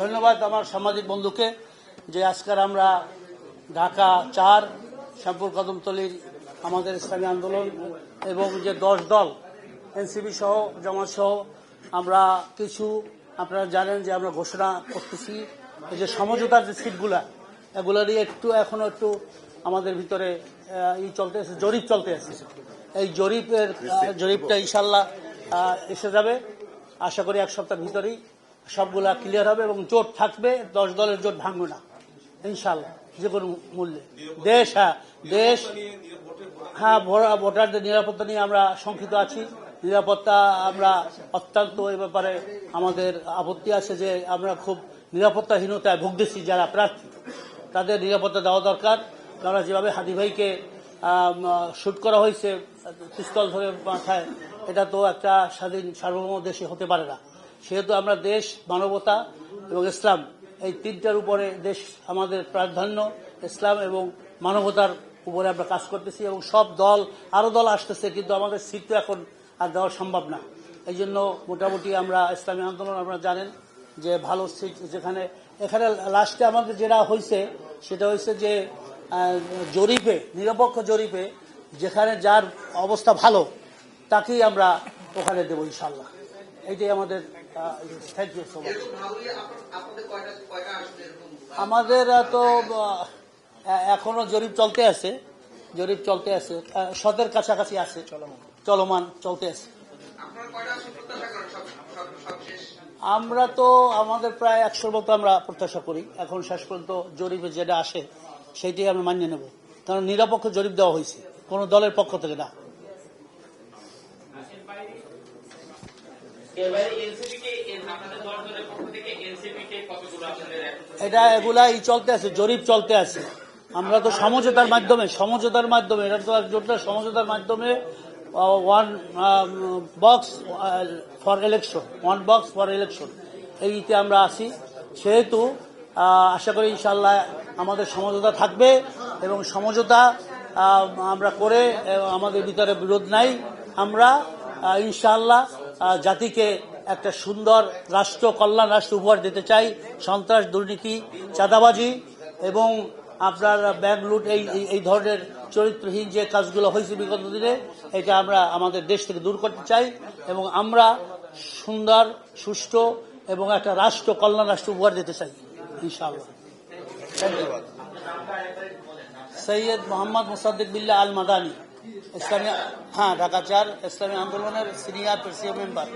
ধন্যবাদ আমার সামাজিক বন্ধুকে যে আজকের আমরা ঢাকা ৪ শ্যামপুর কদমতলীর আমাদের ইসলামী আন্দোলন এবং যে ১০ দল এনসিপি সহ জামাত সহ আমরা কিছু আপনারা জানেন যে আমরা ঘোষণা করতেছি এই যে সমঝোতার যে সিটগুলা এগুলারই এখনো একটু আমাদের ভিতরে চলতে আছে, জরিপ চলতে আছে। এই জরিপটা ইনশাল্লাহ এসে যাবে। আশা করি এক সপ্তাহের ভিতরেই সবগুলা ক্লিয়ার হবে এবং জোট থাকবে, ১০ দলের জোট ভাঙবে না ইনশাল্লাহ যে কোনো মূল্যে। দেশ ভোটারদের নিরাপত্তা নিয়ে আমরা শঙ্কিত আছি। নিরাপত্তা আমরা অত্যন্ত এই ব্যাপারে আমাদের আপত্তি আছে যে আমরা খুব নিরাপত্তাহীনতায় ভুগতেছি। যারা প্রার্থী তাদের নিরাপত্তা দেওয়া দরকার। কারণ যেভাবে হাদি ভাইকে শুট করা হয়েছে পিস্তল ধরে মাথায়, এটা তো একটা স্বাধীন সার্বভৌম দেশে হতে পারে না। সেহেতু আমরা দেশ, মানবতা এবং ইসলাম এই তিনটার উপরে দেশ আমাদের প্রাধান্য, ইসলাম এবং মানবতার উপরে আমরা কাজ করতেছি এবং সব দল আরো দল আসতেছে, কিন্তু আমাদের সিট তো এখন আর দেওয়া সম্ভব না। এই জন্য মোটামুটি আমরা ইসলামী আন্দোলন আপনারা জানেন যে ভালো সিট যেখানে এখানে লাস্টে আমাদের যেটা হয়েছে সেটা হয়েছে যে জরিপে, নিরপেক্ষ জরিপে যেখানে যার অবস্থা ভালো তাকেই আমরা ওখানে দেবো ইনশাল্লাহ। এইটাই আমাদের। Thank you so much. আমাদের তো এখনো জরিপ চলতে আছে, ১০০ কাছাকাছি আছে, চলমান চলতে আছে। আমরা তো আমাদের প্রায় ১০০ মতো আমরা প্রত্যাশা করি। এখন শেষ পর্যন্ত জরিপে যেটা আসে সেইটাই আমরা মানিয়ে নেব, কারণ নিরপেক্ষ জরিপ দেওয়া হয়েছে, কোন দলের পক্ষ থেকে না। এগুলাই চলতে আছে, জরিপ চলতে আছে। আমরা তো সমঝোতার মাধ্যমে এটা তো জোটটা সমঝোতার মাধ্যমে ওয়ান বক্স ফর ইলেকশন এইতে আমরা আছি। সেহেতু আশা করি ইনশাল্লাহ আমাদের সমঝোতা থাকবে এবং সমঝোতা আমরা করে আমাদের ভিতরে বিরোধ নাই। আমরা ইনশাল্লাহ জাতিকে একটা সুন্দর রাষ্ট্র, কল্যাণ রাষ্ট্র উপহার দিতে চাই। সন্ত্রাস, দুর্নীতি, চাঁদাবাজি এবং আপনার ব্যাংক লুট এই ধরনের চরিত্রহীন যে কাজগুলো হয়েছে বিগত দিনে, এটা আমরা আমাদের দেশ থেকে দূর করতে চাই এবং আমরা সুন্দর, সুষ্ঠু এবং একটা রাষ্ট্র, কল্যাণ রাষ্ট্র উপহার দিতে চাই ইনশাআল্লাহ। ধন্যবাদ। সৈয়দ মোহাম্মদ মুসাদ্দিক বিল্লাহ আল মাদানী, ইসলামী ঢাকা ৪ ইসলামী আন্দোলনের সিনিয়র প্রেসিডেন্ট মেম্বার।